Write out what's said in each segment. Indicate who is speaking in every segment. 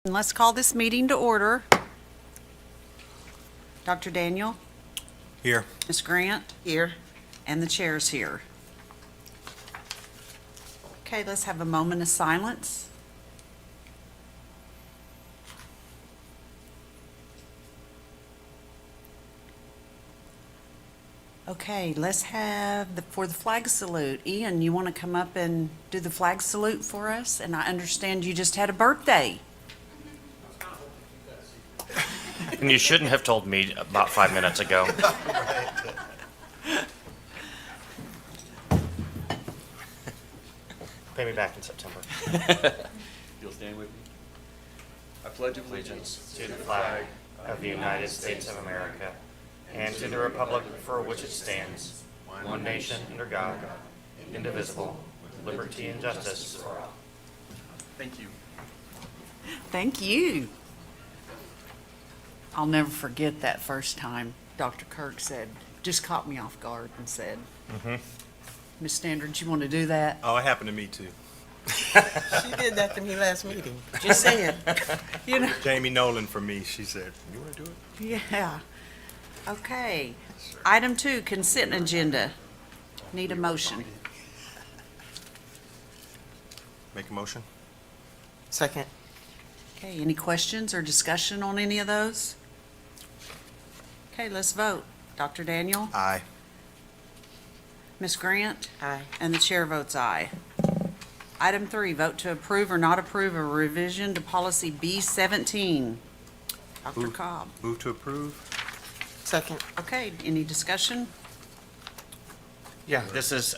Speaker 1: Let's call this meeting to order. Dr. Daniel,
Speaker 2: Here.
Speaker 1: Ms. Grant,
Speaker 3: Here.
Speaker 1: and the chair's here. Okay, let's have a moment of silence. Okay, let's have for the flag salute. Ian, you want to come up and do the flag salute for us? And I understand you just had a birthday.
Speaker 4: And you shouldn't have told me about 5 minutes ago. Pay me back in September.
Speaker 5: You'll stand with me? I pledge
Speaker 4: Allegiance to the flag of the United States of America and to the republic for which it stands, one nation under God, indivisible, with liberty and justice for all.
Speaker 5: Thank you.
Speaker 1: Thank you. I'll never forget that first time Dr. Kirk said, just caught me off guard and said, Ms. Standard, you want to do that?
Speaker 2: Oh, it happened to me too.
Speaker 3: She did that to me last meeting. Just saying.
Speaker 1: You know,
Speaker 2: Jamie Nolan for me, she said, you want to do it?
Speaker 1: yeah. Okay. Item 2, consent agenda. Need a motion.
Speaker 2: Make a motion?
Speaker 3: Second.
Speaker 1: Okay, any questions or discussion on any of those? Okay, let's vote. Dr. Daniel,
Speaker 2: Aye.
Speaker 1: Ms. Grant,
Speaker 3: Aye.
Speaker 1: and the chair votes aye. Item 3, vote to approve or not approve a revision to policy B17. Dr.
Speaker 2: Move.
Speaker 1: Cobb.
Speaker 2: Move to approve?
Speaker 3: Second.
Speaker 1: Okay, any discussion?
Speaker 4: Yeah, this is,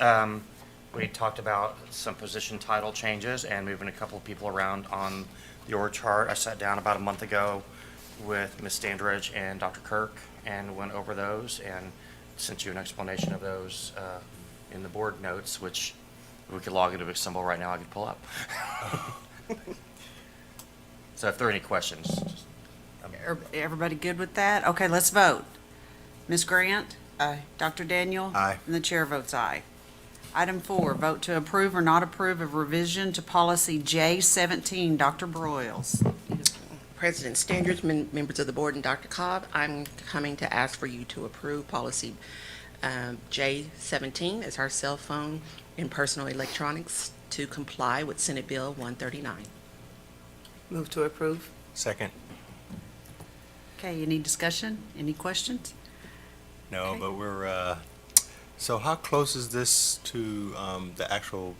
Speaker 4: we talked about some position title changes and moving a couple of people around on the org chart. I sat down about a month ago with Ms. Standridge and Dr. Kirk and went over those and sent you an explanation of those in the board notes, which we could log into a symbol right now I could pull up. So if there are any questions, just,
Speaker 1: Everybody good with that? Okay, let's vote. Ms. Grant?
Speaker 3: Aye.
Speaker 1: Dr. Daniel?
Speaker 2: Aye.
Speaker 1: And the chair votes aye. Item 4, vote to approve or not approve of revision to policy J17. Dr. Broyles.
Speaker 6: President Standards, members of the board, and Dr. Cobb, I'm coming to ask for you to approve policy J17 as our cell phone and personal electronics to comply with Senate Bill 139.
Speaker 3: Move to approve.
Speaker 2: Second?
Speaker 1: Okay, any discussion? Any questions?
Speaker 2: No,
Speaker 1: Okay.
Speaker 2: but we're, so how close is this to the actual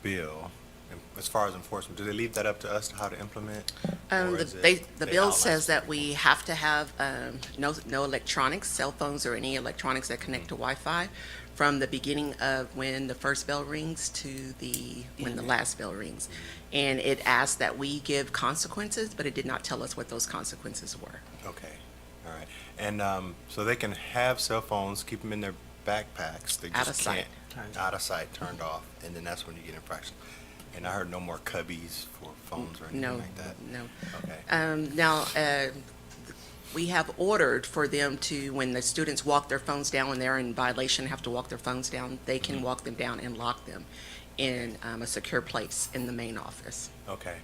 Speaker 2: bill as far as enforcement? Do they leave that up to us how to implement? Or is it
Speaker 6: The
Speaker 2: they
Speaker 6: bill
Speaker 2: outline
Speaker 6: says
Speaker 2: it?
Speaker 6: that we have to have no electronics, cell phones, or any electronics that connect to Wi-Fi from the beginning of when the first bell rings to when the last bell rings. And it asked that we give consequences, but it did not tell us what those consequences were.
Speaker 2: Okay, all right. And so they can have cell phones, keep them in their backpacks. They
Speaker 6: Out
Speaker 2: just
Speaker 6: of sight.
Speaker 2: can't, out of sight, turned off, and then that's when you get infraction. And I heard no more cubbies for phones or anything
Speaker 6: No,
Speaker 2: like that.
Speaker 6: no.
Speaker 2: Okay.
Speaker 6: Now, we have ordered for them to, when the students walk their phones down, when they're in violation, have to walk their phones down, they can walk them down and lock them in a secure place in the main office.
Speaker 2: Okay.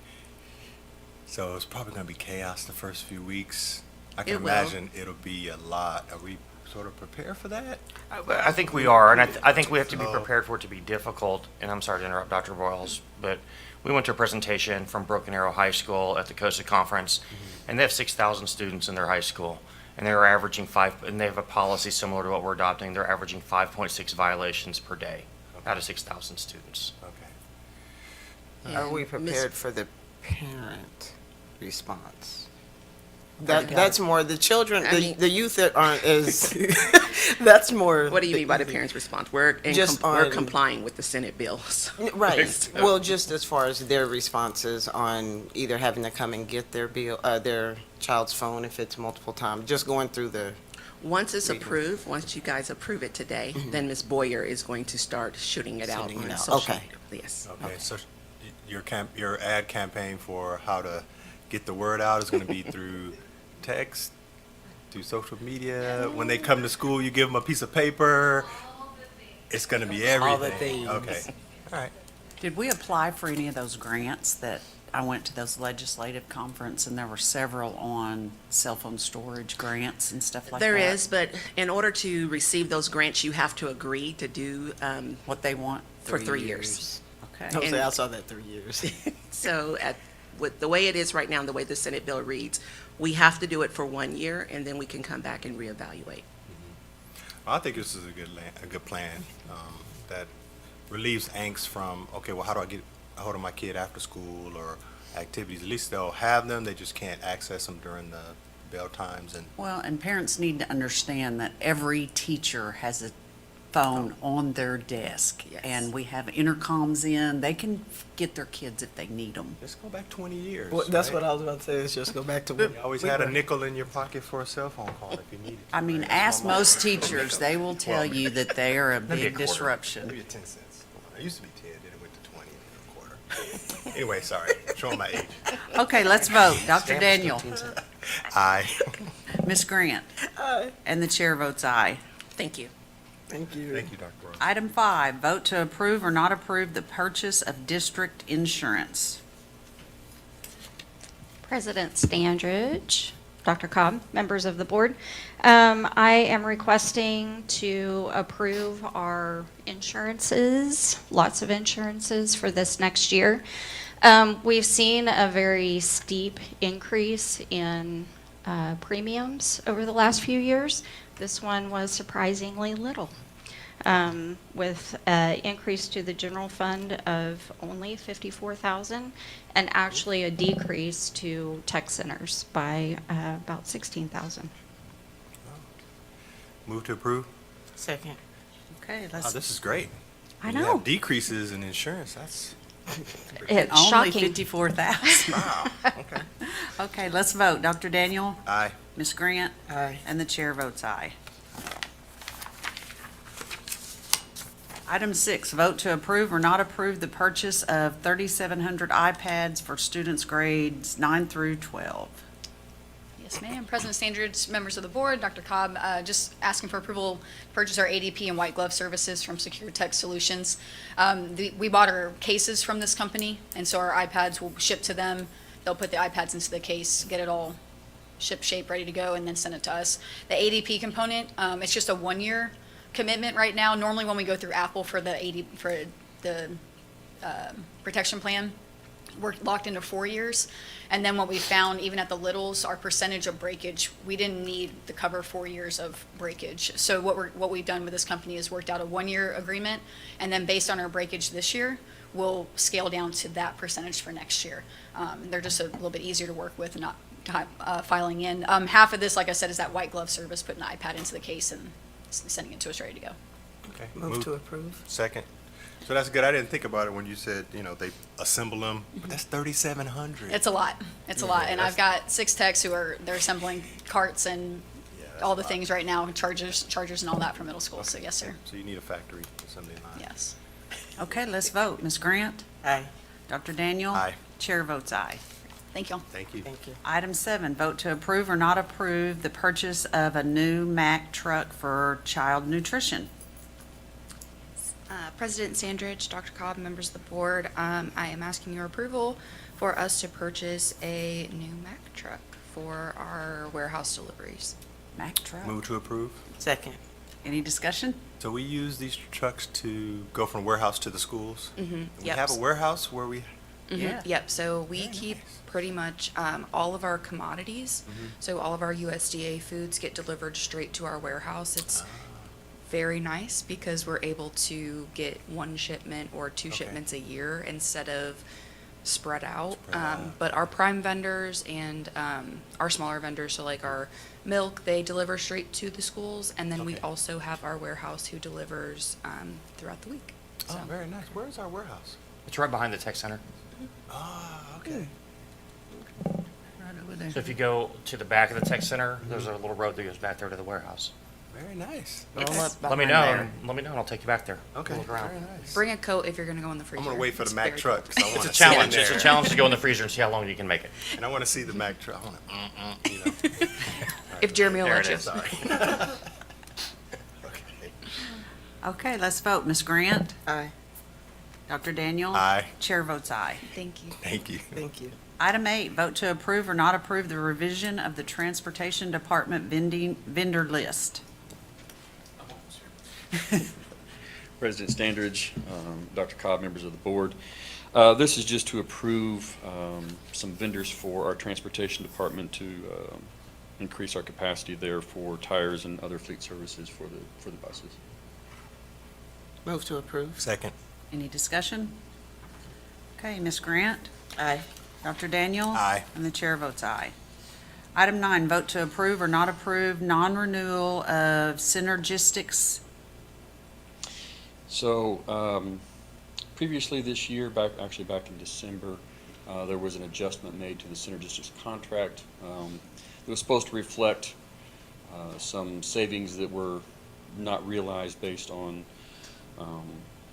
Speaker 2: So it's probably going to be chaos the first few weeks. I can
Speaker 6: It will.
Speaker 2: imagine it'll be a lot. Are we sort of prepared for that?
Speaker 4: I think we are, and I think we have to be
Speaker 2: So-
Speaker 4: prepared for it to be difficult. And I'm sorry to interrupt Dr. Broyles, but we went to a presentation from Broken Arrow High School at the COSA conference, and they have 6,000 students in their high school, and they're averaging and they have a policy similar to what we're adopting. They're averaging 5.6 violations per day out of 6,000 students.
Speaker 2: Okay.
Speaker 3: Are we
Speaker 6: And
Speaker 3: prepared for the parent response?
Speaker 1: Already got
Speaker 3: That's more, the children,
Speaker 6: I mean-
Speaker 3: the youth that aren't as, that's more.
Speaker 6: What do you mean by the parents' response? We're
Speaker 3: Just
Speaker 6: we're
Speaker 3: on-
Speaker 6: complying with the Senate bills.
Speaker 3: Right. Well, just as far as their responses on either having to come and get their their child's phone if it's multiple times, just going through the,
Speaker 6: Once it's
Speaker 3: Reading.
Speaker 6: approved, once you guys approve it today, then Ms. Boyer is going to start shooting it out
Speaker 3: Sending it
Speaker 6: on
Speaker 3: out.
Speaker 6: social
Speaker 3: Okay.
Speaker 6: media. Yes.
Speaker 2: Okay. So your ad campaign for how to get the word out is going to be through text, through social media. When they come to school, you give them a piece of paper. It's going to be everything.
Speaker 3: All the things.
Speaker 2: Okay. All right.
Speaker 1: Did we apply for any of those grants that I went to those legislative conference and there were several on cell phone storage grants and stuff like that.
Speaker 6: There is, but in order to receive those grants, you have to agree to do,
Speaker 1: What they want.
Speaker 6: for 3 years.
Speaker 1: Okay.
Speaker 3: I was
Speaker 6: And-
Speaker 3: I saw that 3 years.
Speaker 6: So with the way it is right now, and the way the Senate bill reads, we have to do it for 1 year, and then we can come back and reevaluate.
Speaker 2: I think this is a good plan, that relieves angst from, okay, well, how do I get a hold of my kid after school or activities? At least they'll have them, they just can't access them during the bell times and,
Speaker 1: Well, and parents need to understand that every teacher has a phone on their desk.
Speaker 6: Yes.
Speaker 1: And we have intercoms in, they can get their kids if they need them.
Speaker 2: let's go back 20 years.
Speaker 3: Well, that's
Speaker 2: right?
Speaker 3: what I was about to say, is just go back to when.
Speaker 2: You always had a nickel in your pocket for a cell phone call if you needed.
Speaker 1: I mean,
Speaker 2: right?
Speaker 1: ask most teachers, they will tell you that they are a
Speaker 4: Maybe a
Speaker 1: big
Speaker 4: quarter.
Speaker 1: disruption.
Speaker 2: Maybe 10 cents. It used to be 10, then it went to 20, and then a quarter. Anyway, sorry, showing my age.
Speaker 1: Okay, let's vote. Dr.
Speaker 4: Stamps,
Speaker 1: Daniel,
Speaker 4: 15 cents.
Speaker 2: Aye.
Speaker 1: Ms. Grant,
Speaker 3: Aye.
Speaker 1: and the chair votes aye.
Speaker 6: Thank you.
Speaker 3: Thank you.
Speaker 2: Thank you, Dr. Ross.
Speaker 1: Item 5, vote to approve or not approve the purchase of district insurance.
Speaker 7: President Standridge, Dr. Cobb, members of the board. I am requesting to approve our insurances, lots of insurances for this next year. We've seen a very steep increase in premiums over the last few years. This one was surprisingly little, with an increase to the general fund of only $54,000, and actually a decrease to tech centers by about $16,000.
Speaker 2: Move to approve?
Speaker 3: Second.
Speaker 1: Okay,
Speaker 2: Oh,
Speaker 1: let's,
Speaker 2: this is great.
Speaker 7: I
Speaker 2: When you
Speaker 7: know.
Speaker 2: have decreases in insurance, that's,
Speaker 7: It's
Speaker 1: only
Speaker 7: shocking.
Speaker 1: 54,000.
Speaker 2: wow, okay.
Speaker 1: Okay, let's vote. Dr. Daniel,
Speaker 2: Aye.
Speaker 1: Ms. Grant,
Speaker 3: Aye.
Speaker 1: and the chair votes aye. Item 6, vote to approve or not approve the purchase of 3,700 iPads for students grades 9 through 12.
Speaker 8: Yes, ma'am. President Standards, members of the board, Dr. Cobb, just asking for approval to purchase our ADP and white glove services from Secure Tech Solutions. We bought our cases from this company, and so our iPads will ship to them. They'll put the iPads into the case, get it all ship shape, ready to go, and then send it to us. The ADP component, it's just a 1-year commitment right now. Normally, when we go through Apple for the protection plan, we're locked into 4 years. And then what we found, even at the littles, our percentage of breakage, we didn't need to cover 4 years of breakage. So what we've done with this company is worked out a 1-year agreement, and then based on our breakage this year, we'll scale down to that percentage for next year. They're just a little bit easier to work with and not filing in. Half of this, like I said, is that white glove service, putting the iPad into the case and sending it to us ready to go.
Speaker 2: Okay.
Speaker 3: Move to approve.
Speaker 2: Second. So that's good. I didn't think about it when you said, they assemble them, but that's 3,700.
Speaker 8: It's a lot. It's a
Speaker 2: Yeah,
Speaker 8: lot. And
Speaker 2: that's-
Speaker 8: I've got 6 techs they're assembling carts and
Speaker 2: Yeah, that's
Speaker 8: all
Speaker 2: a
Speaker 8: the
Speaker 2: lot.
Speaker 8: things right now, chargers and all that for middle school. So yes, sir.
Speaker 2: So you need a factory assembly line.
Speaker 8: Yes.
Speaker 1: Okay, let's vote. Ms. Grant,
Speaker 3: Aye.
Speaker 1: Dr. Daniel.
Speaker 2: Aye.
Speaker 1: Chair votes aye.
Speaker 8: Thank you.
Speaker 2: Thank you.
Speaker 3: Thank you.
Speaker 1: Item 7, vote to approve or not approve the purchase of a new Mack truck for child nutrition.
Speaker 9: President Sandridge, Dr. Cobb, members of the board, I am asking your approval for us to purchase a new Mack truck for our warehouse deliveries.
Speaker 1: Mack truck.
Speaker 2: Move to approve.
Speaker 3: Second.
Speaker 1: Any discussion?
Speaker 2: So we use these trucks to go from warehouse to the schools? We
Speaker 9: Yep.
Speaker 2: have a warehouse where we,
Speaker 1: Yeah.
Speaker 9: Yep, so we
Speaker 2: Very
Speaker 9: keep
Speaker 2: nice.
Speaker 9: pretty much all of our commodities. So all of our USDA foods get delivered straight to our warehouse. It's very nice because we're able to get one shipment or two
Speaker 2: Okay.
Speaker 9: shipments a year instead of spread out.
Speaker 2: Spread out.
Speaker 9: But our prime vendors and our smaller vendors, so like our milk, they deliver straight to the schools. And then we
Speaker 2: Okay.
Speaker 9: also have our warehouse who delivers throughout the week.
Speaker 2: oh,
Speaker 9: So-
Speaker 2: very nice. Where's our warehouse?
Speaker 4: It's right behind the tech center.
Speaker 2: Ah, okay.
Speaker 1: Right over there.
Speaker 4: So if you go to the back of the tech center, there's a little road that goes back there to the warehouse.
Speaker 2: Very nice.
Speaker 3: Roll
Speaker 9: Yes.
Speaker 3: up
Speaker 4: Let me
Speaker 3: behind
Speaker 4: know,
Speaker 3: there.
Speaker 4: and let me know, and I'll take you back there.
Speaker 2: Okay,
Speaker 4: Look around.
Speaker 2: very nice.
Speaker 9: Bring a coat if you're going to go in the freezer.
Speaker 2: I'm gonna wait for the
Speaker 9: It's
Speaker 2: Mack
Speaker 9: very
Speaker 2: truck,
Speaker 9: cold.
Speaker 2: 'cause I
Speaker 4: It's
Speaker 2: wanna
Speaker 4: a
Speaker 2: sit in
Speaker 4: challenge. It's a
Speaker 2: there.
Speaker 4: challenge to go in the freezer and see how long you can make it.
Speaker 2: And I wanna see the Mack truck. I wanna,
Speaker 9: If Jeremy will
Speaker 4: There
Speaker 9: let
Speaker 4: it
Speaker 9: you.
Speaker 4: is.
Speaker 2: Sorry. Okay.
Speaker 1: Okay, let's vote. Ms. Grant,
Speaker 3: Aye.
Speaker 1: Dr. Daniel?
Speaker 2: Aye.
Speaker 1: Chair votes aye.
Speaker 9: Thank you.
Speaker 2: Thank you.
Speaker 3: Thank you.
Speaker 1: Item 8, vote to approve or not approve the revision of the Transportation Department vendor list.
Speaker 5: President Standridge, Dr. Cobb, members of the board. This is just to approve some vendors for our transportation department to increase our capacity there for tires and other fleet services for the buses.
Speaker 3: Move to approve.
Speaker 2: Second.
Speaker 1: Any discussion? Okay, Ms. Grant?
Speaker 3: Aye.
Speaker 1: Dr. Daniel?
Speaker 2: Aye.
Speaker 1: And the chair votes aye. Item 9, vote to approve or not approve non-renewal of Synergistics.
Speaker 5: So previously this year, back in December, there was an adjustment made to the Synergistics contract. It was supposed to reflect some savings that were not realized based on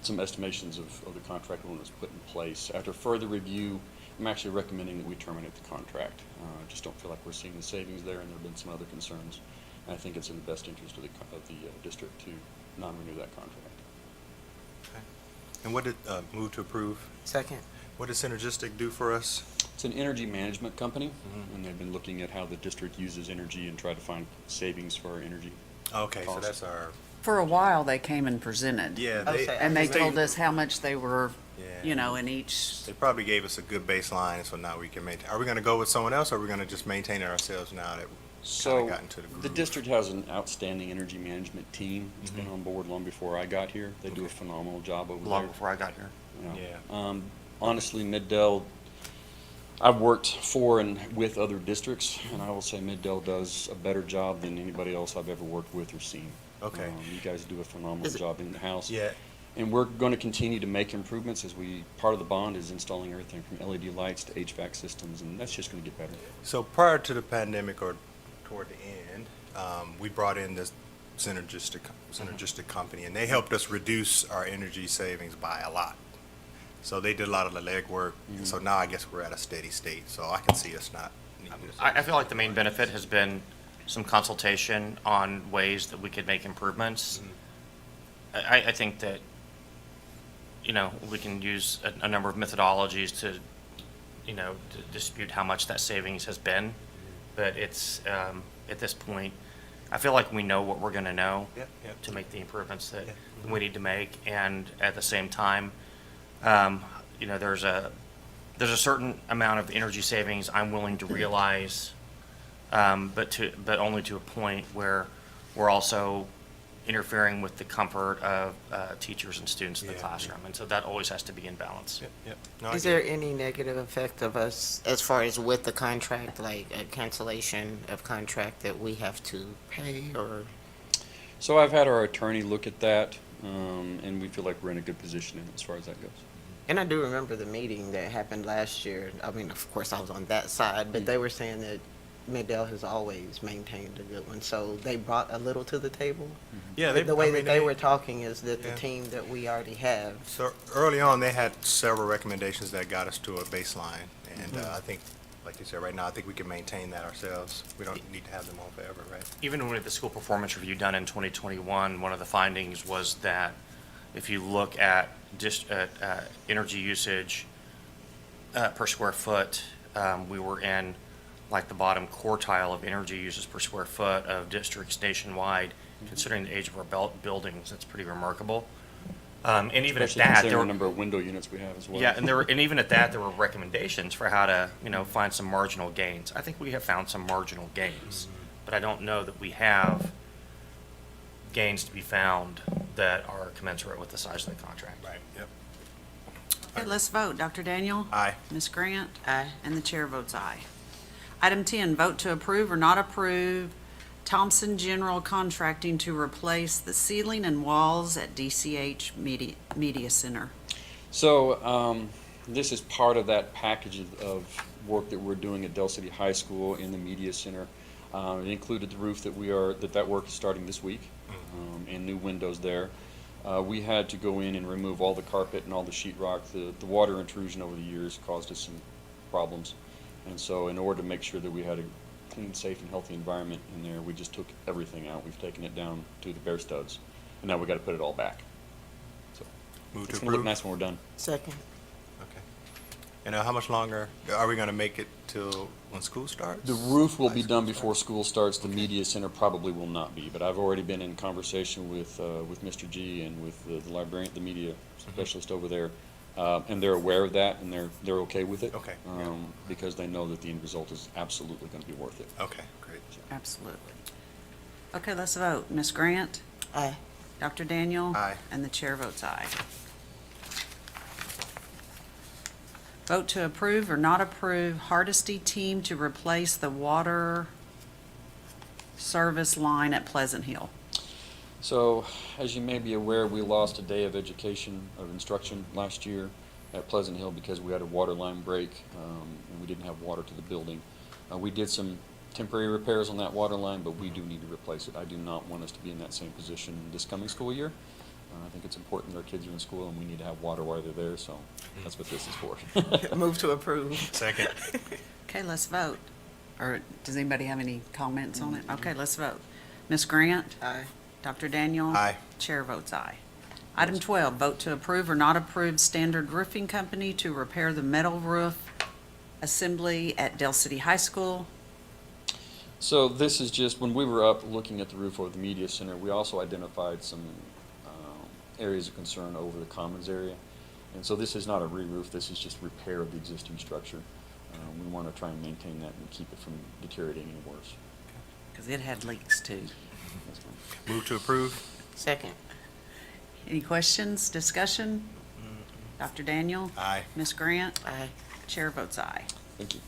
Speaker 5: some estimations of the contract when it was put in place. After further review, I'm actually recommending that we terminate the contract. I just don't feel like we're seeing the savings there, and there have been some other concerns. And I think it's in the best interest of the district to non-renew that contract.
Speaker 2: And what did, move to approve?
Speaker 3: Second.
Speaker 2: What does Synergistic do for us?
Speaker 5: It's an energy management company, and they've been looking at how the district uses energy and try to find savings for our energy.
Speaker 2: Okay, so
Speaker 5: Cost.
Speaker 2: that's our,
Speaker 1: For a while, they came and presented.
Speaker 2: yeah,
Speaker 3: Okay.
Speaker 1: And they told us how much they were,
Speaker 2: Yeah.
Speaker 1: in each.
Speaker 2: They probably gave us a good baseline, so now we can maintain. Are we gonna go with someone else, or are we gonna just maintain it ourselves now that we've
Speaker 5: So
Speaker 2: kinda gotten to the groove?
Speaker 5: the district has an outstanding energy management team. It's been on board long before I got here. They do a phenomenal job over
Speaker 4: Long
Speaker 5: there.
Speaker 4: before I got here.
Speaker 2: Yeah.
Speaker 5: Honestly, Middell, I've worked for and with other districts, and I will say Middell does a better job than anybody else I've ever worked with or seen.
Speaker 2: Okay.
Speaker 5: You guys do a phenomenal
Speaker 3: Is it-
Speaker 5: job in-house.
Speaker 2: Yeah,
Speaker 5: And we're going to continue to make improvements as part of the bond is installing everything from LED lights to HVAC systems, and that's just going to get better.
Speaker 2: so prior to the pandemic or toward the end, we brought in this synergistic company, and they helped us reduce our energy savings by a lot. So they did a lot of the legwork, and so now I guess we're at a steady state, so I can see us not needing this.
Speaker 4: I feel like the main benefit has been some consultation on ways that we could make improvements. I think that, we can use a number of methodologies to dispute how much that savings has been. But it's, at this point, I feel like we know what we're gonna know
Speaker 2: Yep, yep.
Speaker 4: to make the improvements that
Speaker 2: Yeah.
Speaker 4: we need to make. And at the same time, there's a certain amount of energy savings I'm willing to realize, but only to a point where we're also interfering with the comfort of teachers and students in the
Speaker 2: Yeah.
Speaker 4: classroom. And so that always has to be in balance.
Speaker 2: Yep, yep. No, I
Speaker 3: Is
Speaker 2: get
Speaker 3: there
Speaker 2: it.
Speaker 3: any negative effect of us as far as with the contract, like a cancellation of contract that we have to pay or?
Speaker 5: So I've had our attorney look at that, and we feel like we're in a good position as far as that goes.
Speaker 3: And I do remember the meeting that happened last year. I mean, of course, I was on that side, but they were saying that Middell has always maintained a good one. So they brought a little to the table.
Speaker 2: Yeah,
Speaker 3: The way
Speaker 2: I mean,
Speaker 3: that they were talking is that the
Speaker 2: Yeah.
Speaker 3: team that we already have.
Speaker 2: So early on, they had several recommendations that got us to a baseline, and I think, like you said, right now, I think we can maintain that ourselves. We don't need to have them on forever, right?
Speaker 4: Even with the school performance review done in 2021, one of the findings was that if you look at energy usage per square foot, we were in like the bottom quartile of energy uses per square foot of districts nationwide. Considering the age of our buildings, that's pretty remarkable. And even at
Speaker 5: Especially
Speaker 4: that,
Speaker 5: considering
Speaker 4: there
Speaker 5: the
Speaker 4: were,
Speaker 5: number of window units we have as well.
Speaker 4: yeah, and even at that, there were recommendations for how to, find some marginal gains. I think we have found some marginal gains, but I don't know that we have gains to be found that are commensurate with the size of the contract.
Speaker 2: Right, yep.
Speaker 1: Okay, let's vote. Dr. Daniel?
Speaker 2: Aye.
Speaker 1: Ms. Grant?
Speaker 3: Aye.
Speaker 1: And the chair votes aye. Item 10, vote to approve or not approve Thompson General Contracting to replace the ceiling and walls at DCH Media Center.
Speaker 5: So this is part of that package of work that we're doing at Del City High School in the Media Center. It included the roof that that work is starting this week, and new windows there. We had to go in and remove all the carpet and all the sheetrock. The water intrusion over the years caused us some problems. And so in order to make sure that we had a clean, safe, and healthy environment in there, we just took everything out. We've taken it down to the bare studs, and now we got to put it all back. So
Speaker 2: Move to
Speaker 5: It's gonna look
Speaker 2: approve.
Speaker 5: nice when we're done.
Speaker 3: Second.
Speaker 2: Okay. And how much longer, are we gonna make it till when school starts?
Speaker 5: The roof will
Speaker 2: Like
Speaker 5: be
Speaker 2: school
Speaker 5: done before
Speaker 2: starts?
Speaker 5: school starts. The media center probably will not be, but I've already been in conversation with Mr. G and with the librarian, the media specialist over there. And they're aware of that, and they're okay with it.
Speaker 2: Okay, yeah.
Speaker 5: Because they know that the end result is absolutely gonna be worth it.
Speaker 2: Okay, great.
Speaker 1: Absolutely. Okay, let's vote. Ms. Grant?
Speaker 3: Aye.
Speaker 1: Dr. Daniel?
Speaker 2: Aye.
Speaker 1: And the chair votes aye. Vote to approve or not approve Hardesty team to replace the water service line at Pleasant Hill.
Speaker 5: So, as you may be aware, we lost a day of education, of instruction last year at Pleasant Hill because we had a water line break, and we didn't have water to the building. We did some temporary repairs on that water line, but we do need to replace it. I do not want us to be in that same position this coming school year. I think it's important that our kids are in school and we need to have water while they're there, so that's what this is for.
Speaker 3: Move to approve.
Speaker 2: Second.
Speaker 1: Okay, let's vote. Or does anybody have any comments on it? Okay, let's vote. Ms. Grant?
Speaker 3: Aye.
Speaker 1: Dr. Daniel?
Speaker 2: Aye.
Speaker 1: Chair votes aye. Item 12, vote to approve or not approve Standard Roofing Company to repair the metal roof assembly at Dell City High School.
Speaker 5: So this is just, when we were up looking at the roof over the media center, we also identified some areas of concern over the commons area. And so this is not a re-roof, this is just repair of the existing structure. We want to try and maintain that and keep it from deteriorating any worse.
Speaker 1: Because it had leaks too.
Speaker 5: Yes, ma'am.
Speaker 2: Move to approve.
Speaker 3: Second.
Speaker 1: Any questions, discussion? Dr. Daniel?
Speaker 2: Aye.
Speaker 1: Ms. Grant?
Speaker 3: Aye.
Speaker 1: Chair votes aye.
Speaker 5: Thank you.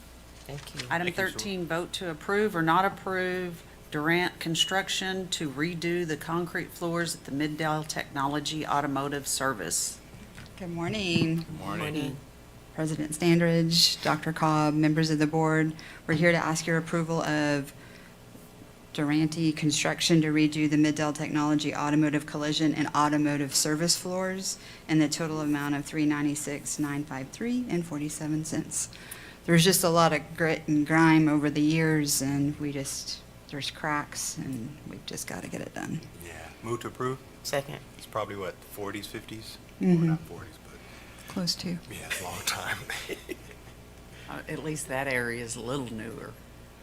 Speaker 3: Thank you.
Speaker 1: Item
Speaker 2: Thank you, Sue.
Speaker 1: 13, vote to approve or not approve Durant Construction to redo the concrete floors at the Middell Technology Automotive Service.
Speaker 10: Good morning,
Speaker 2: Morning.
Speaker 10: President Standridge, Dr. Cobb, members of the board. We're here to ask your approval of Durante Construction to redo the Middell Technology Automotive Collision and Automotive Service floors in the total amount of $396,953 and 47 cents. There's just a lot of grit and grime over the years, and there's cracks, and we've just got to get it done.
Speaker 2: Yeah. Move to approve.
Speaker 3: Second.
Speaker 2: It's probably what, 40s, 50s?
Speaker 10: Mhm.
Speaker 2: Well, not 40s, but
Speaker 10: Close to.
Speaker 2: yeah, it's a long time.
Speaker 1: At least that area is a little newer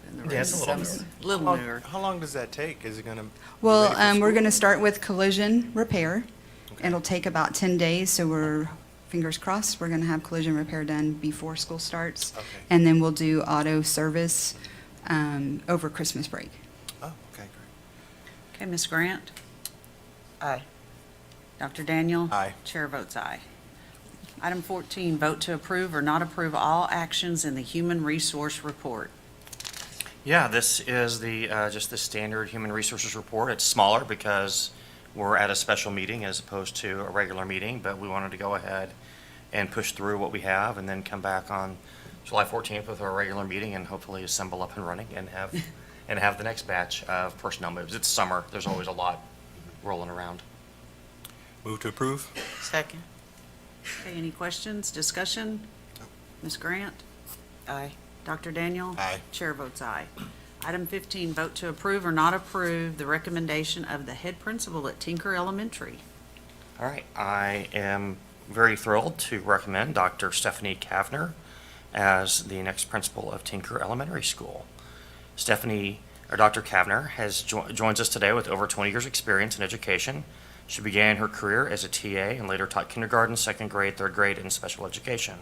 Speaker 1: than the
Speaker 4: Yeah, it's
Speaker 1: rest.
Speaker 4: a little
Speaker 1: Some-
Speaker 4: newer.
Speaker 1: Little newer.
Speaker 2: How long does that take? Is it gonna? be
Speaker 10: Well,
Speaker 2: ready for
Speaker 10: we're
Speaker 2: school?
Speaker 10: going to start with collision repair.
Speaker 2: Okay.
Speaker 10: It'll take about 10 days, so we're, fingers crossed, we're going to have collision repair done before school starts.
Speaker 2: Okay.
Speaker 10: And then we'll do auto service over Christmas break.
Speaker 2: Oh, okay, great.
Speaker 1: Okay, Ms. Grant?
Speaker 3: Aye.
Speaker 1: Dr. Daniel?
Speaker 2: Aye.
Speaker 1: Chair votes aye. Item 14, vote to approve or not approve all actions in the Human Resource Report.
Speaker 4: Yeah, this is just the standard human resources report. It's smaller because we're at a special meeting as opposed to a regular meeting, but we wanted to go ahead and push through what we have and then come back on July 14th with our regular meeting and hopefully assemble up and running and have the next batch of personnel moves. It's summer, there's always a lot rolling around.
Speaker 2: Move to approve.
Speaker 3: Second.
Speaker 1: Okay, any questions, discussion? Ms. Grant?
Speaker 3: Aye.
Speaker 1: Dr. Daniel?
Speaker 2: Aye.
Speaker 1: Chair votes aye. Item 15, vote to approve or not approve the recommendation of the head principal at Tinker Elementary.
Speaker 4: All right, I am very thrilled to recommend Dr. Stephanie Kavner as the next principal of Tinker Elementary School. Dr. Kavner joins us today with over 20 years' experience in education. She began her career as a TA and later taught kindergarten, second grade, third grade, and special education.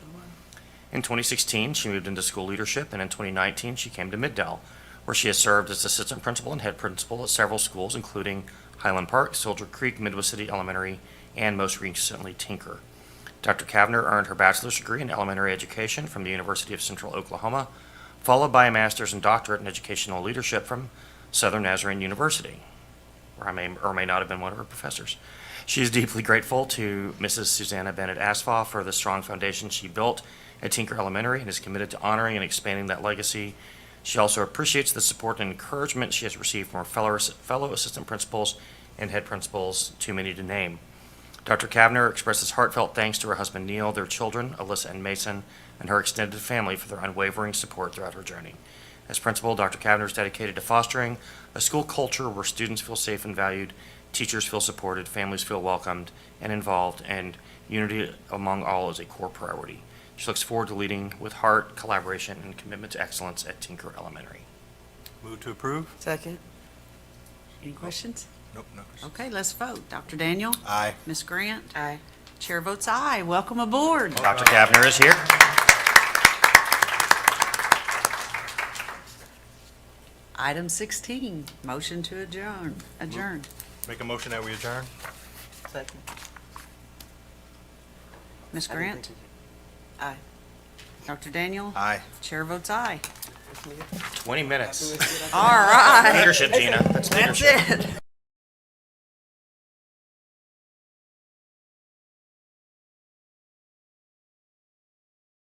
Speaker 4: In 2016, she moved into school leadership, and in 2019, she came to Middell, where she has served as assistant principal and head principal at several schools, including Highland Park, Soldier Creek, Midwest City Elementary, and most recently Tinker. Dr. Kavner earned her bachelor's degree in elementary education from the University of Central Oklahoma, followed by a master's and doctorate in educational leadership from Southern Nazarene University, where I may or may not have been one of her professors. She is deeply grateful to Mrs. Susanna Bennett Asfaw for the strong foundation she built at Tinker Elementary and is committed to honoring and expanding that legacy. She also appreciates the support and encouragement she has received from her fellow assistant principals and head principals, too many to name. Dr. Kavner expresses heartfelt thanks to her husband Neil, their children, Alyssa and Mason, and her extended family for their unwavering support throughout her journey. As principal, Dr. Kavner is dedicated to fostering a school culture where students feel safe and valued, teachers feel supported, families feel welcomed and involved, and Unity among all is a core priority. She looks forward to leading with heart, collaboration, and commitment to excellence at Tinker Elementary.
Speaker 2: Move to approve?
Speaker 3: Second.
Speaker 1: Any questions?
Speaker 2: Nope, no questions.
Speaker 1: Okay, let's vote. Dr. Daniel?
Speaker 2: Aye.
Speaker 1: Ms. Grant?
Speaker 3: Aye.
Speaker 1: Chair votes aye. Welcome aboard.
Speaker 4: Dr. Kavner is here.
Speaker 1: Item 16, motion to adjourn.
Speaker 2: Make a motion that we adjourn?
Speaker 3: Second.
Speaker 1: Ms. Grant?
Speaker 3: Aye.
Speaker 1: Dr. Daniel?
Speaker 2: Aye.
Speaker 1: Chair votes aye.
Speaker 4: 20 minutes.
Speaker 1: All right.
Speaker 4: Leadership, Gina. That's
Speaker 1: That's
Speaker 4: leadership.
Speaker 1: it.